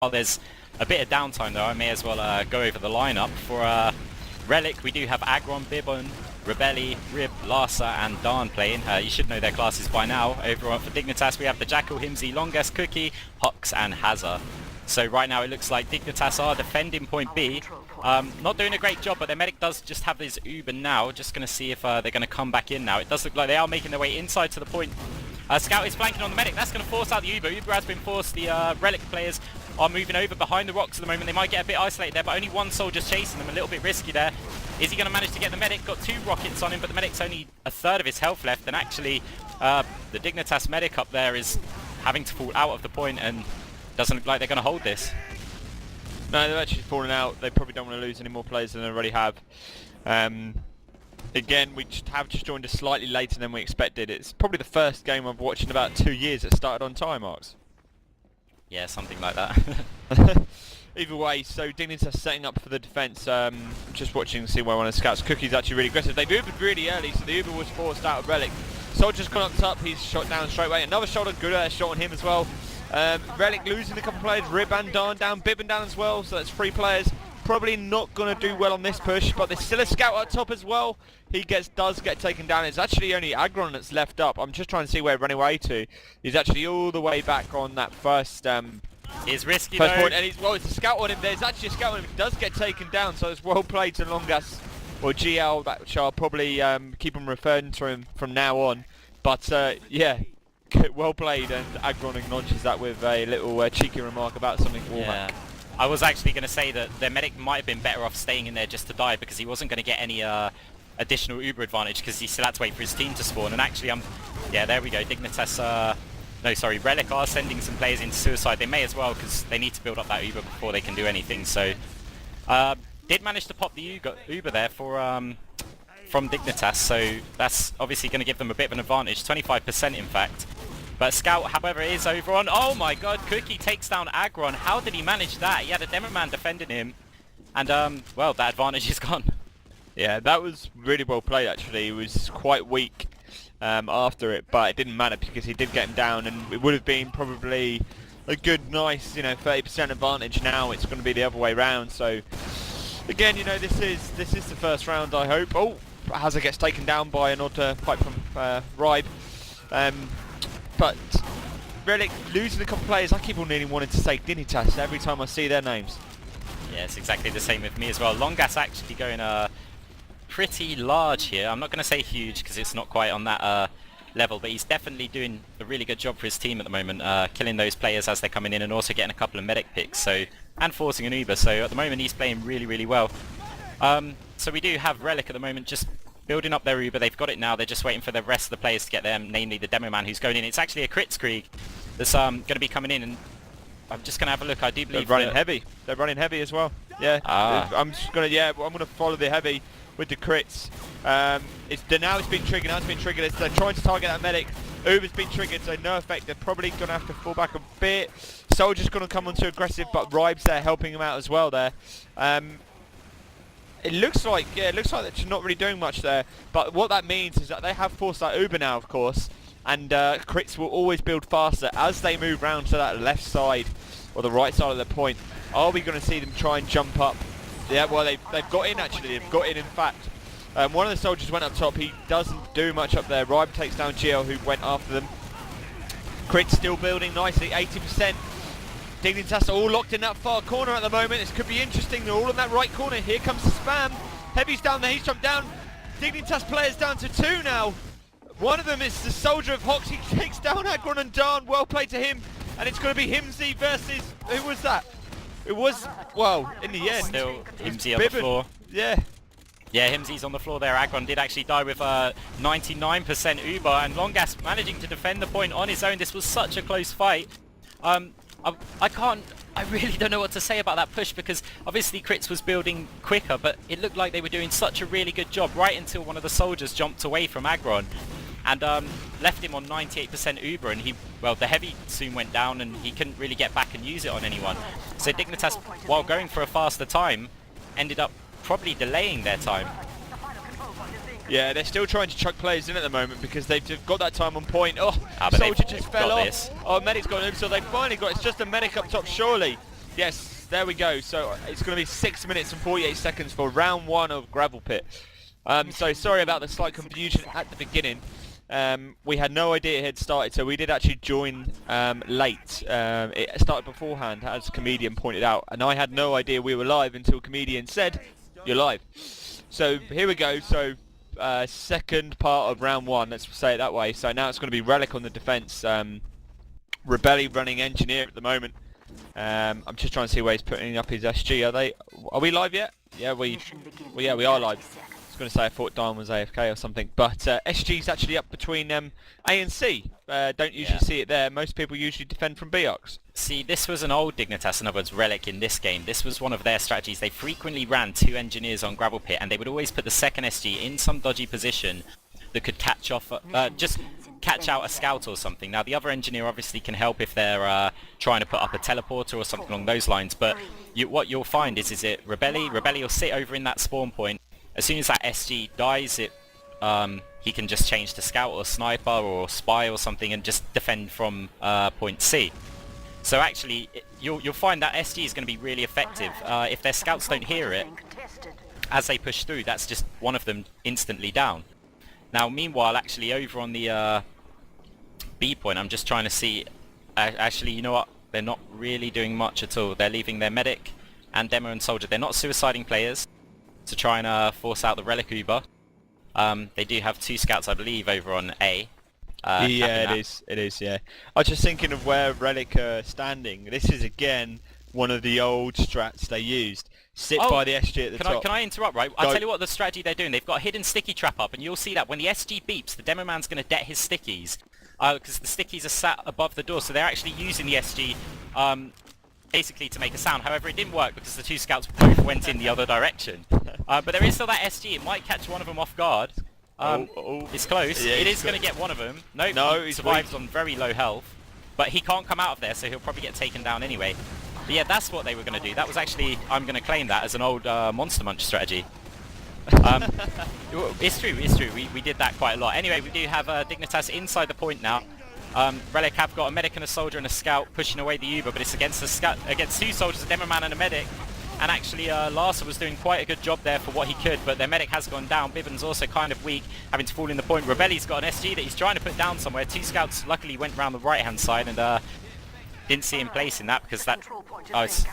While there's a bit of downtime though, I may as well go over the lineup. For Relic, we do have Agron, bybben, Rebeli, Rib, Larsa and Darn playing. You should know their classes by now. Over for Dignitas, we have dajackal, hymzi, longas, cookye, hocz and haza. So right now it looks like Dignitas are defending point B. Not doing a great job, but their medic does just have this Uber now. Just going to see if they're going to come back in now. It does look like they are making their way inside to the point. Scout is flanking on the medic. That's going to force out the Uber. Uber has been forced. The Relic players are moving over behind the rocks at the moment. They might get a bit isolated there, but only one soldier's chasing them. A little bit risky there. Is he going to manage to get the medic? Got 2 rockets on him, but the medic's only a third of his health left. And actually, the Dignitas medic up there is having to fall out of the point and doesn't look like they're going to hold this. No, they've actually fallen out. They probably don't want to lose any more players than they already have. Again, we have just joined us slightly later than we expected. It's probably the first game I've watched in about 2 years that started on time, Arx. Yeah, something like that. Either way, so Dignitas setting up for the defence. Just watching to see where one of the scouts. Cookie's actually really aggressive. They've Ubered really early, so the Uber was forced out of Relic. Soldier's gone up top, he's shot down straight away. Another shoulder, good shot on him as well. Relic losing a couple of players, Rib and Darn down, bybben down as well, so that's 3 players. Probably not going to do well on this push, but there's still a scout up top as well. He does get taken down. It's actually only Agron that's left up. I'm just trying to see where he ran away to. He's actually all the way back on that first It's risky first though. point, and it's a scout on him. There's actually a scout on him. He does get taken down, so it's well played to Longas or GL, that I'll probably keep on referring to him from now on. But yeah, well played, and Agron acknowledges that with a little cheeky remark about something Warhack. Yeah. I was actually going to say that their medic might have been better off staying in there just to die, because he wasn't going to get any additional Uber advantage because he still had to wait for his team to spawn. And actually, yeah, there we go. Dignitas, no, sorry, Relic are sending some players into suicide. They may as well, because they need to build up that Uber before they can do anything. So, did manage to pop the Uber there for from Dignitas. So that's obviously going to give them a bit of an advantage, 25% in fact. But Scout, however, is over on... Oh my god, cookye takes down Agron. How did he manage that? He had a demo man defending him. And, well, that advantage is gone. Yeah, that was really well played, actually. He was quite weak after it, but it didn't matter because he did get him down, and it would have been probably a good, nice, 30% advantage. Now it's going to be the other way round. So, again, this is the first round, I hope. Oh, haza gets taken down by an odd pipe from Ribe. But Relic losing a couple of players. I keep on nearly wanting to say Dignitas every time I see their names. Yeah, it's exactly the same with me as well. Longas actually going pretty large here. I'm not going to say huge because it's not quite on that level, but he's definitely doing a really good job for his team at the moment, killing those players as they're coming in and also getting a couple of medic picks, and forcing an Uber. So at the moment he's playing really, really well. So we do have Relic at the moment just building up their Uber. They've got it now. They're just waiting for the rest of the players to get them, namely the demo man who's going in. It's actually a Kritzkrieg that's going to be coming in, and I'm just going to have a look. I do believe they're running heavy. They're running heavy as well. Yeah. I'm just going to I'm going to follow the heavy with the crits. Now it's been triggered. Now it's been triggered. They're trying to target that medic. Uber's been triggered, so no effect. They're probably going to have to fall back a bit. Soldier's going to come on too aggressive, but Ribe's there helping him out as well there. It looks like they're not really doing much there, but what that means is that they have forced that Uber now, of course, and crits will always build faster as they move round to that left side or the right side of the point. Are we going to see them try and jump up? Yeah, well, they've got in actually. They've got in fact. One of the soldiers went up top. He doesn't do much up there. Ribe takes down GL, who went after them. Crits still building nicely, 80%. Dignitas are all locked in that far corner at the moment. This could be interesting. They're all in that right corner. Here comes the spam. Heavy's down there. He's jumped down. Dignitas players down to 2 now. One of them is the soldier of hocz. He takes down Agron and Darn. Well played to him. And it's going to be hymzi versus... Who was that? It was... Well, in the end... Still hymzi on the floor. Yeah. Yeah, hymzi's on the floor there. Agron did actually die with 99% Uber, and Longas managing to defend the point on his own. This was such a close fight. I really don't know what to say about that push, because obviously Crits was building quicker, but it looked like they were doing such a really good job right until one of the soldiers jumped away from Agron and left him on 98% Uber, and the heavy soon went down and he couldn't really get back and use it on anyone. So Dignitas, while going for a faster time, ended up probably delaying their time. Yeah, they're still trying to chuck players in at the moment because they've got that time on point. Oh, soldier just fell off. Oh, medic's got him, so they finally got... It's just a medic up top, surely. Yes, there we go. So it's going to be 6 minutes and 48 seconds for round 1 of Gravelpit. So sorry about the slight confusion at the beginning. We had no idea it had started, so we did actually join late. It started beforehand, as Comedian pointed out, and I had no idea we were live until Comedian said, "You're live." So here we go. So second part of round 1, let's say it that way. So now it's going to be Relic on the defense. Rebeli running engineer at the moment. I'm just trying to see where he's putting up his SG. Are we live yet? Yeah, we are live. I was going to say I thought Darn was AFK or something, but SG's actually up between A and C. Don't usually see it there. Most people usually defend from Arx. See, this was an old Dignitas, in other words, Relic in this game. This was one of their strategies. They frequently ran 2 engineers on Gravelpit, and they would always put the second SG in some dodgy position that could catch off, just catch out a scout or something. Now, the other engineer obviously can help if they're trying to put up a teleporter or something along those lines, but what you'll find is it Rebeli will sit over in that spawn point. As soon as that SG dies, he can just change to scout or sniper or spy or something and just defend from point C. So actually, you'll find that SG is going to be really effective. If their scouts don't hear it, as they push through, that's just one of them instantly down. Now, meanwhile, actually, over on the B point, I'm just trying to see... actually, you know what? They're not really doing much at all. They're leaving their medic and demo and soldier. They're not suiciding players to try and force out the relic Uber. They do have 2 scouts, I believe, over on A. Yeah, it is, yeah. I was just thinking of where Relic are standing. This is, again, one of the old strats they used. Sit by the SG at the top. Can I interrupt, right? I'll tell you what the strategy they're doing. They've got a hidden sticky trap up, and you'll see that when the SG beeps, the demo man's going to det his stickies, because the stickies are sat above the door, so they're actually using the SG basically to make a sound. However, it didn't work because the 2 scouts both went in the other direction. But there is still that SG. It might catch one of them off guard. It's close. Yeah, it is going to get one of them. Nope, no, he survives on very low health. But he can't come out of there, so he'll probably get taken down anyway. But yeah, that's what they were going to do. That was actually, I'm going to claim that as an old Monster Munch strategy. It's true. We did that quite a lot. Anyway, we do have Dignitas inside the point now. Relic have got a medic and a soldier and a scout pushing away the Uber, but it's against against 2 soldiers, a demo man and a medic. And actually, Larsa was doing quite a good job there for what he could, but their medic has gone down. Bybben's also kind of weak, having to fall in the point. Rebeli's got an SG that he's trying to put down somewhere. 2 scouts luckily went around the right-hand side and didn't see him placing that because that...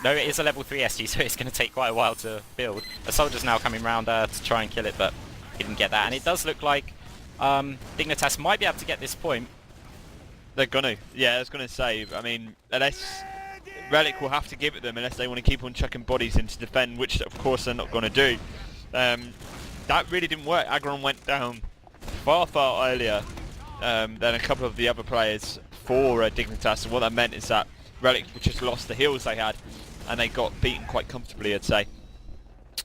no, it is a level 3 SG, so it's going to take quite a while to build. A soldier's now coming round to try and kill it, but he didn't get that. And it does look like Dignitas might be able to get this point. They're gonna. Yeah, I was gonna say, I mean, unless... Relic will have to give it them unless they want to keep on chucking bodies in to defend, which of course they're not going to do. That really didn't work. Agron went down far earlier than a couple of the other players for Dignitas, and what that meant is that Relic just lost the heals they had, and they got beaten quite comfortably, I'd say.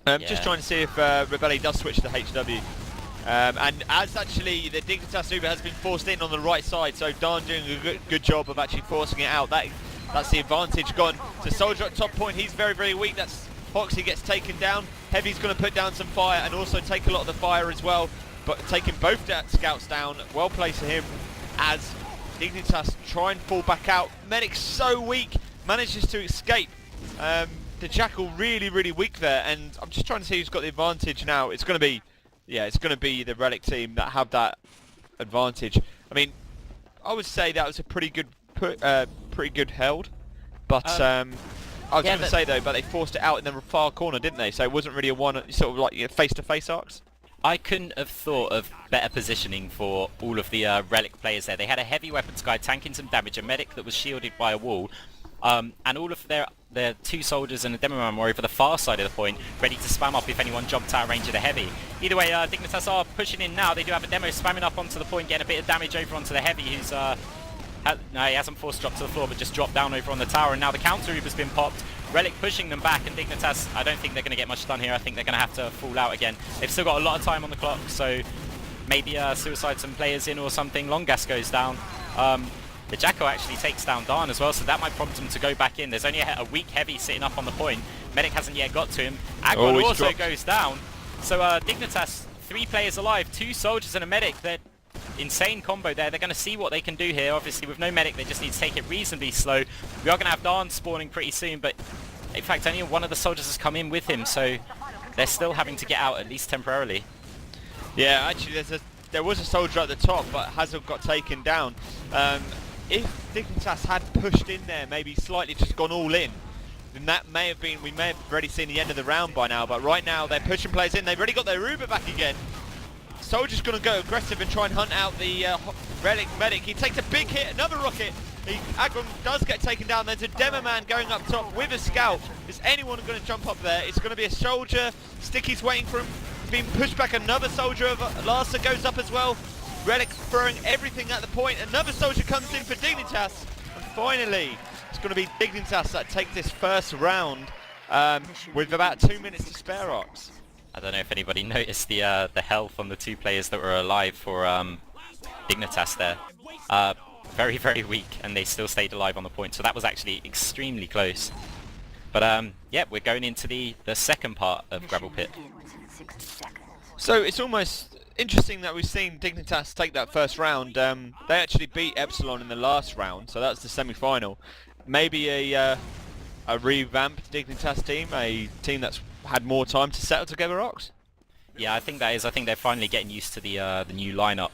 Just trying to see if Rebeli does switch to HW. And as actually the Dignitas Uber has been forced in on the right side, so Darn doing a good job of actually forcing it out. That's the advantage gone. So Soldier at top point, he's very weak. That's hocz, he gets taken down. Heavy's going to put down some fire and also take a lot of the fire as well. But taking both scouts down, well placed for him as Dignitas try and fall back out. Medic's so weak, manages to escape. Dajackal really weak there, and I'm just trying to see who's got the advantage now. It's going to be, it's going to be the Relic team that have that advantage. I mean, I would say that was a pretty good held, but I was going to say though, but they forced it out in the far corner, didn't they? So it wasn't really a one sort of like face-to-face Arx. I couldn't have thought of better positioning for all of the Relic players there. They had a heavy weapons guy tanking some damage, a medic that was shielded by a wall, and all of their 2 soldiers and a demo man were over the far side of the point, ready to spam up if anyone jumped out of range of the heavy. Either way, Dignitas are pushing in now. They do have a demo spamming up onto the point, getting a bit of damage over onto the heavy, who's... no, he hasn't forced drop to the floor, but just dropped down over on the tower, and now the counter Uber's been popped. Relic pushing them back, and Dignitas, I don't think they're going to get much done here. I think they're going to have to fall out again. They've still got a lot of time on the clock, so maybe suicide some players in or something. Longas goes down. The Dajackal actually takes down Darn as well, so that might prompt them to go back in. There's only a weak heavy sitting up on the point. Medic hasn't yet got to him. Agron also goes down. So Dignitas, 3 players alive, 2 soldiers and a medic. They're insane combo there. They're going to see what they can do here. Obviously, with no medic, they just need to take it reasonably slow. We are going to have Darn spawning pretty soon, but In fact, only one of the soldiers has come in with him, so they're still having to get out, at least temporarily. Yeah, actually, there was a soldier at the top, but Haza got taken down. If Dignitas had pushed in there, maybe slightly just gone all in, then that may have been, we may have already seen the end of the round by now, but right now they're pushing players in. They've already got their Uber back again. Soldier's going to go aggressive and try and hunt out the relic medic. He takes a big hit, another rocket. Agron does get taken down. There's a demo man going up top with a scout. Is anyone going to jump up there? It's going to be a soldier. Sticky's waiting for him. He's being pushed back. Another soldier of Larsa goes up as well. Relic throwing everything at the point. Another soldier comes in for Dignitas. And finally, it's going to be Dignitas that takes this first round with about 2 minutes to spare, Arx. I don't know if anybody noticed the health on the two players that were alive for Dignitas there. Very, very weak, and they still stayed alive on the point, so that was actually extremely close. But yeah, we're going into the second part of Gravelpit. So it's almost interesting that we've seen Dignitas take that first round. They actually beat Epsilon in the last round, so that's the semi-final. Maybe a revamped Dignitas team, a team that's had more time to settle together, Arx? Yeah, I think that is. I think they're finally getting used to the new lineup.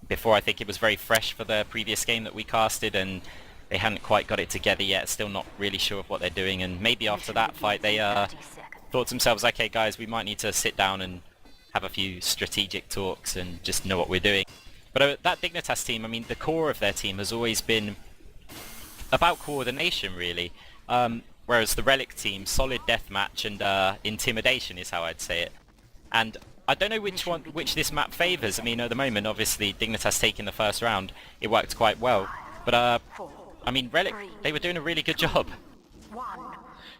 Before, I think it was very fresh for the previous game that we casted, and they hadn't quite got it together yet, still not really sure of what they're doing, and maybe after that fight they thought to themselves, okay guys, we might need to sit down and have a few strategic talks and just know what we're doing. But that Dignitas team, I mean, the core of their team has always been about coordination, really. Whereas the Relic team, solid deathmatch and intimidation is how I'd say it. And I don't know which this map favours. I mean, at the moment, obviously, Dignitas taking the first round, it worked quite well. But, I mean, Relic, they were doing a really good job.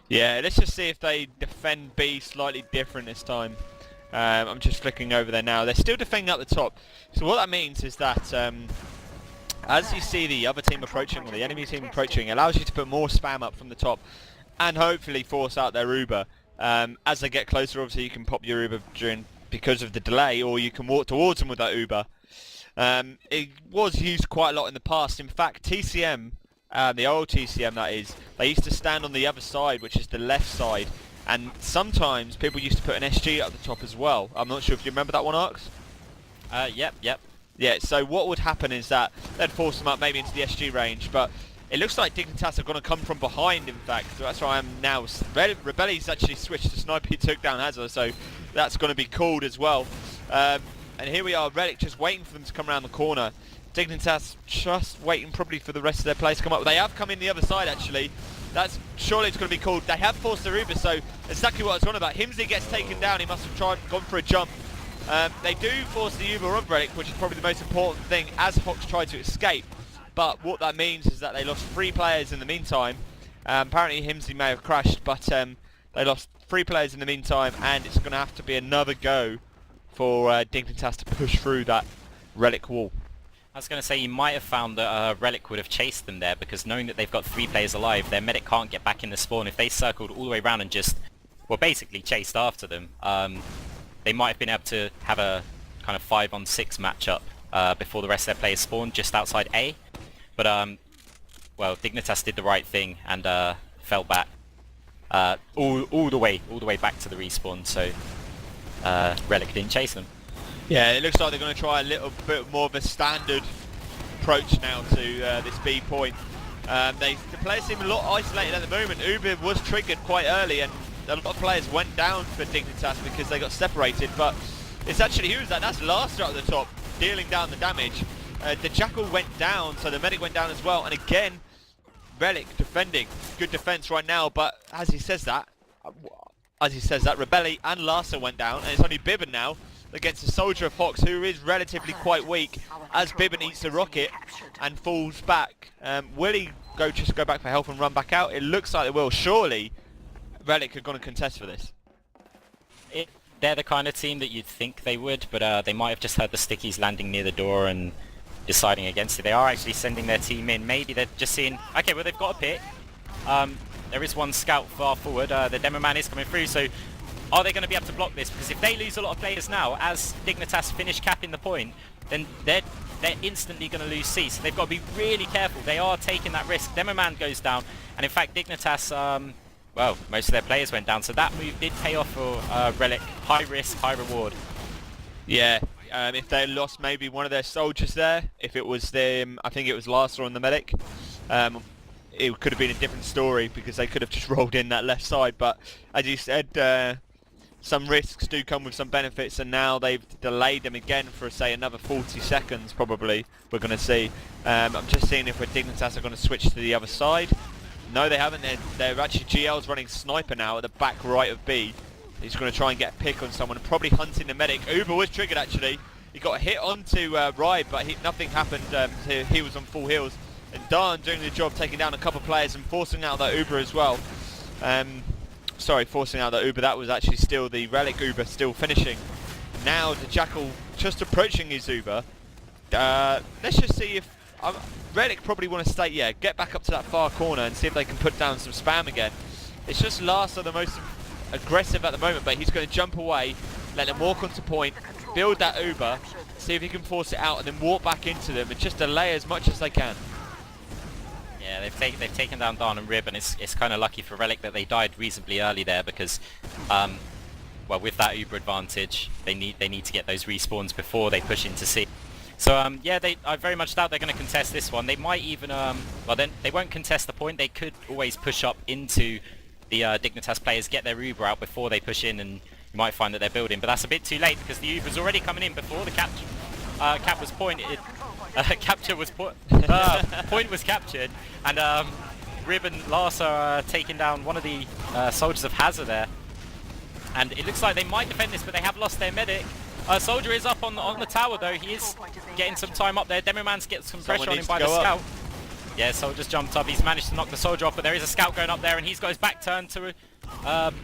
Yeah, let's just see if they defend B slightly different this time. I'm just flicking over there now. They're still defending at the top. So what that means is that as you see the other team approaching, or the enemy team approaching, it allows you to put more spam up from the top and hopefully force out their Uber. As they get closer, obviously, you can pop your Uber because of the delay, or you can walk towards them with that Uber. It was used quite a lot in the past. In fact, TCM, the old TCM that is, they used to stand on the other side, which is the left side, and sometimes people used to put an SG at the top as well. I'm not sure if you remember that one, Arx? Yep. Yeah, so what would happen is that they'd force them up maybe into the SG range, but it looks like Dignitas are going to come from behind, in fact. So that's where I am now. Rebeli's actually switched to sniper. He took down Haza, so that's going to be called as well. And here we are, Relic just waiting for them to come around the corner. Dignitas just waiting probably for the rest of their players to come up. They have come in the other side, actually. That's surely it's going to be called. They have forced their Uber, so exactly what I was on about. Hymzi gets taken down. He must have gone for a jump. They do force the Uber of Relic, which is probably the most important thing, as hocz tried to escape. But what that means is that they lost 3 players in the meantime. Apparently Hymzi may have crashed, but they lost 3 players in the meantime, and it's going to have to be another go for Dignitas to push through that Relic wall. I was going to say, you might have found that Relic would have chased them there, because knowing that they've got 3 players alive, their medic can't get back in the spawn. If they circled all the way around and just, well, basically chased after them, they might have been able to have a kind of 5-on-6 matchup before the rest of their players spawned just outside A. But, well, Dignitas did the right thing and fell back all the way back to the respawn, so Relic didn't chase them. Yeah, it looks like they're going to try a little bit more of a standard approach now to this B point. The players seem a lot isolated at the moment. Uber was triggered quite early, and a lot of players went down for Dignitas because they got separated, but it's actually, who was that? That's Larsa at the top, dealing down the damage. Dajackal went down, so the medic went down as well, and again, Relic defending. Good defense right now, but as he says that, Rebeli and Larsa went down, and it's only bybben now against a soldier of hocz who is relatively quite weak, as bybben eats the rocket and falls back. Will he just go back for health and run back out? It looks like it will. Surely Relic are going to contest for this. They're the kind of team that you'd think they would, but they might have just heard the stickies landing near the door and deciding against it. They are actually sending their team in. Maybe they're just seeing, okay, well, they've got a pit. There is one scout far forward. The demo man is coming through, so are they going to be able to block this? Because if they lose a lot of players now, as Dignitas finish capping the point, then they're instantly going to lose C. So they've got to be really careful. They are taking that risk. Demoman goes down, and in fact Dignitas, well, most of their players went down. So that move did pay off for Relic. High risk, high reward. Yeah. If they lost maybe one of their soldiers there, if it was them, I think it was Larsa on the medic, it could have been a different story because they could have just rolled in that left side. But as you said, some risks do come with some benefits, and now they've delayed them again for, say, another 40 seconds probably, we're going to see. I'm just seeing if Dignitas are going to switch to the other side. No, they haven't. They're actually GL's running sniper now at the back right of B. He's going to try and get a pick on someone, probably hunting the medic. Uber was triggered actually. He got hit onto Ride, but nothing happened. He was on full heals. And Darn doing the job, taking down a couple of players and forcing out that Uber as well. Sorry, forcing out that Uber. That was actually still the Relic Uber still finishing. Now the Jackal just approaching his Uber. Let's just see if... Relic probably want to stay, yeah, get back up to that far corner and see if they can put down some spam again. It's just Larsa the most aggressive at the moment, but he's going to jump away, let them walk onto point, build that Uber, see if he can force it out and then walk back into them and just delay as much as they can. Yeah, they've taken down Darn and Rib, and it's kind of lucky for Relic that they died reasonably early there because, well, with that Uber advantage, they need to get those respawns before they push into C. So yeah, I very much doubt they're going to contest this one. They might even, well, then they won't contest the point. They could always push up into the Dignitas players, get their Uber out before they push in, and you might find that they're building. But that's a bit too late because the Uber's already coming in before the cap was pointed. Point was captured, and Rib and Larsa are taking down one of the soldiers of Haza there. And it looks like they might defend this, but they have lost their medic. Soldier is up on the tower though. He is getting some time up there. Demoman's getting some pressure on him by the scout. Yeah, Soldier's jumped up. He's managed to knock the soldier off, but there is a scout going up there, and he's got his back turned to bybben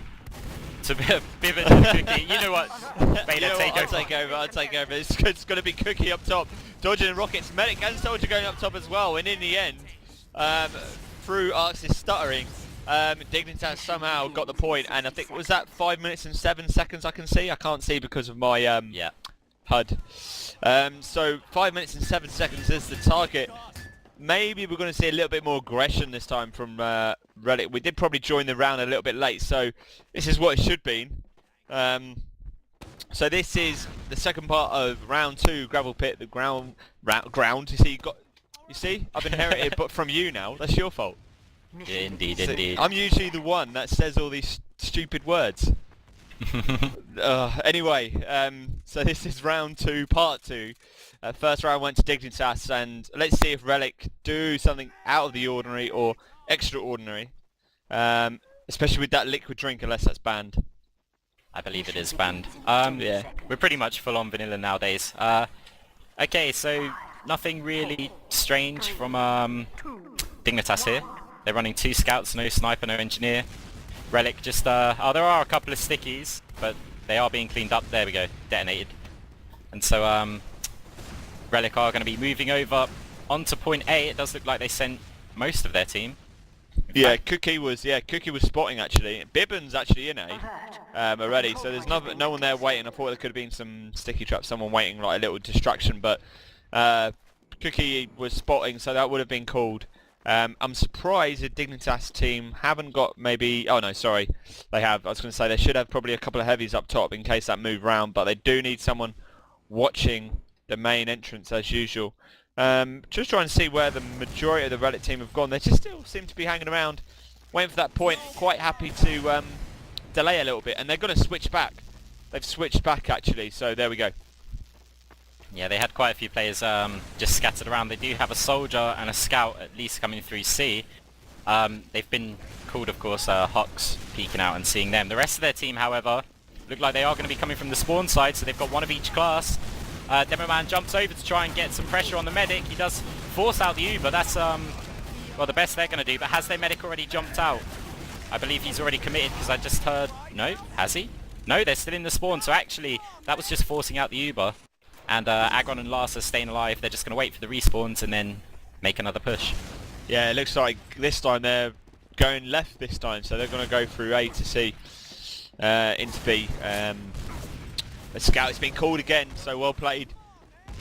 and cookye. You know what? Beta, I'll take over. It's going to be cookye up top, dodging rockets. Medic and soldier going up top as well, and in the end, through Arx's stuttering, Dignitas somehow got the point, and I think, was that 5 minutes and 7 seconds I can see? I can't see because of my yeah. HUD. So 5 minutes and 7 seconds is the target. Maybe we're going to see a little bit more aggression this time from Relic. We did probably join the round a little bit late, so this is what it should be. So this is the second part of round 2, Gravelpit, the ground. You see, I've inherited but from you now. That's your fault. Yeah, indeed, So indeed. I'm usually the one that says all these stupid words. Anyway, so this is round 2, part 2. First round went to Dignitas, and let's see if Relic do something out of the ordinary or extraordinary. Especially with that liquid drink, unless that's banned. I believe it is banned. Yeah. We're pretty much full on vanilla nowadays. Okay, so nothing really strange from Dignitas here. They're running 2 scouts, no sniper, no engineer. Relic just, oh, there are a couple of stickies, but they are being cleaned up. There we go, detonated. And so, Relic are going to be moving over onto point A. It does look like they sent most of their team. Yeah, cookye was spotting actually. Bybben's actually in A already, so there's no one there waiting. I thought there could have been some sticky traps, someone waiting, like a little distraction, but cookye was spotting, so that would have been called. I'm surprised the Dignitas team haven't got maybe... Oh no, sorry, they have. I was going to say they should have probably a couple of heavies up top in case that move round, but they do need someone watching the main entrance as usual. Just trying to see where the majority of the Relic team have gone. They just still seem to be hanging around, waiting for that point, quite happy to delay a little bit, and they're going to switch back. They've switched back actually, so there we go. Yeah, they had quite a few players just scattered around. They do have a soldier and a scout at least coming through C. They've been called, of course, hocz peeking out and seeing them. The rest of their team, however, look like they are going to be coming from the spawn side, so they've got one of each class. Demoman jumps over to try and get some pressure on the medic. He does force out the Uber. That's well, the best they're going to do. But has their medic already jumped out? I believe he's already committed because I just heard... No? Has he? No, they're still in the spawn. So actually, that was just forcing out the Uber. And Agron and Larsa staying alive. They're just going to wait for the respawns and then make another push. Yeah, it looks like this time they're going left this time. So they're going to go through A to C. into B. A scout has been called again, so well played.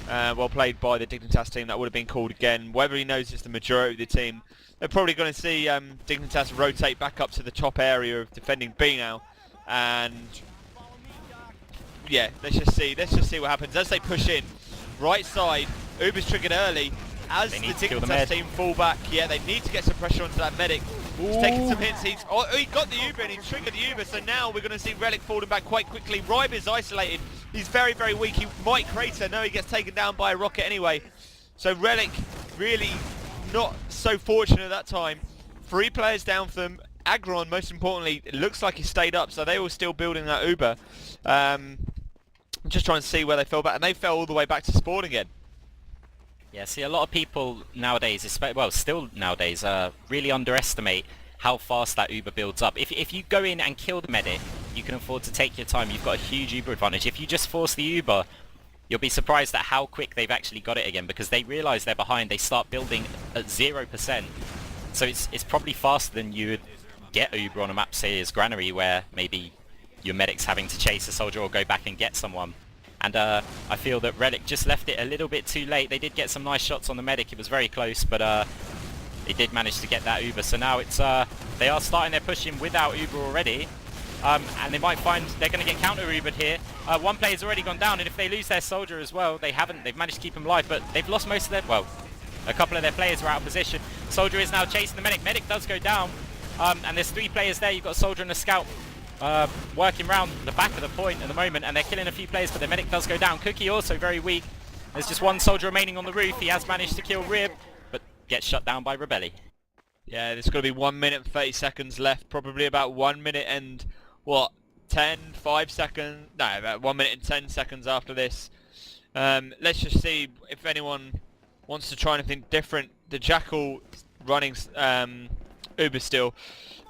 Well played by the Dignitas team. That would have been called again. Whether he knows it's the majority of the team, they're probably going to see Dignitas rotate back up to the top area of defending B now, and yeah, let's just see what happens as they push in. Right side, Uber's triggered early. As the Dignitas team fall back, yeah, they need to get some pressure onto that medic. He's taking some hits. He got the Uber and he triggered the Uber, so now we're going to see Relic falling back quite quickly. Rybe is isolated. He's very, very weak. He might crater. No, he gets taken down by a rocket anyway. So Relic really not so fortunate at that time. 3 players down for them. Agron, most importantly, it looks like he stayed up, so they were still building that Uber. I'm just trying to see where they fell back, and they fell all the way back to spawn again. Yeah, see, a lot of people nowadays, well, still nowadays, really underestimate how fast that Uber builds up. If you go in and kill the medic, you can afford to take your time. You've got a huge Uber advantage. If you just force the Uber, you'll be surprised at how quick they've actually got it again, because they realise they're behind. They start building at 0%. So it's probably faster than you would get Uber on a map, say, as Granary, where maybe your medic's having to chase a soldier or go back and get someone. And I feel that Relic just left it a little bit too late. They did get some nice shots on the medic. It was very close, but they did manage to get that Uber. So now it's they are starting their pushing without Uber already. And they might find they're going to get counter-Ubered here. One player's already gone down, and if they lose their soldier as well, they haven't. They've managed to keep him alive, but they've lost most of their... Well, a couple of their players are out of position. Soldier is now chasing the medic. Medic does go down, and there's 3 players there. You've got a soldier and a scout. Working around the back of the point at the moment, and they're killing a few players, but their medic does go down. Cookye also very weak. There's just 1 soldier remaining on the roof. He has managed to kill Rib, but gets shut down by Rebeli. Yeah, there's got to be 1 minute and 30 seconds left. Probably about 1 minute and, what, 5 seconds? No, about 1 minute and 10 seconds after this. Let's just see if anyone wants to try anything different. The Jackal running Uber still.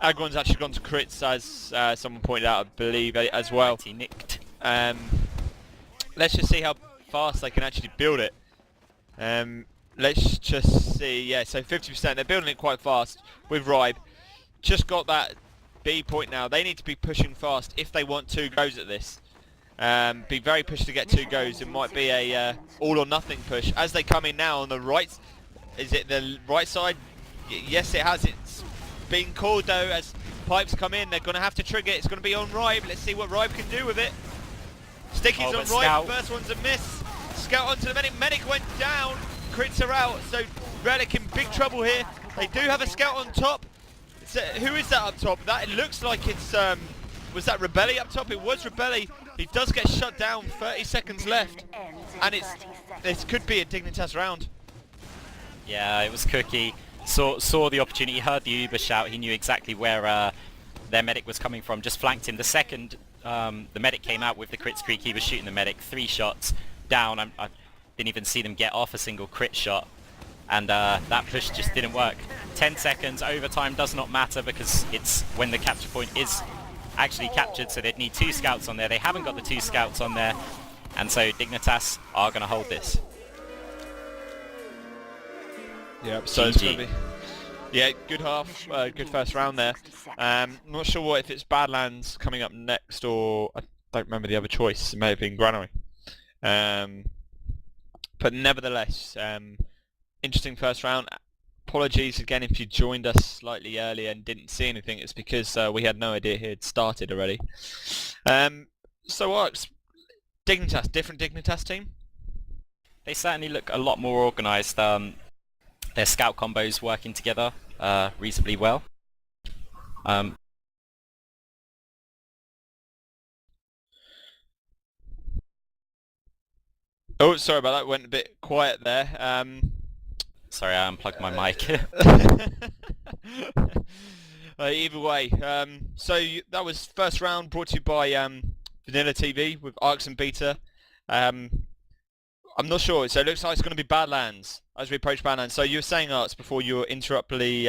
Agron's actually gone to crits, as someone pointed out, I believe, as well. He nicked. Let's just see how fast they can actually build it. Let's just see. Yeah, so 50%. They're building it quite fast with Rybe. Just got that B point now. They need to be pushing fast if they want 2 goes at this. Be very pushed to get 2 goes. It might be a all or nothing push. As they come in now on the right, is it the right side? Yes, it has. It's being called though as pipes come in. They're going to have to trigger it. It's going to be on Rybe. Let's see what Rybe can do with it. Sticky's on Rybe. First one's a miss. Scout onto the medic. Medic went down. Crits are out. So Relic in big trouble here. They do have a scout on top. Who is that up top? That it looks like it's was that Rebeli up top? It was Rebeli. He does get shut down. 30 seconds left, and this could be a Dignitas round. Yeah, it was Cookye. Saw the opportunity, heard the Uber shout. He knew exactly where their medic was coming from. Just flanked him. The second the medic came out with the crit streak, he was shooting the medic. 3 shots down. I didn't even see them get off a single crit shot, and that push just didn't work. 10 seconds. Overtime does not matter because it's when the capture point is actually captured, so they'd need 2 scouts on there. They haven't got the 2 scouts on there, and so Dignitas are going to hold this. Yeah, so it's going to be good half, good first round there. Not sure if it's Badlands coming up next, or I don't remember the other choice. It may have been Granary. But nevertheless, interesting first round. Apologies again if you joined us slightly earlier and didn't see anything. It's because we had no idea he had started already. So Arx, Dignitas, different Dignitas team? They certainly look a lot more organised. Their scout combos working together reasonably well. Oh, sorry about that. Went a bit quiet there. Sorry, I unplugged my mic. Either way, so that was first round brought to you by VanillaTV with Arx and Beta. I'm not sure, so it looks like it's going to be Badlands as we approach Badlands. So you were saying, Arx, before you were interruptedly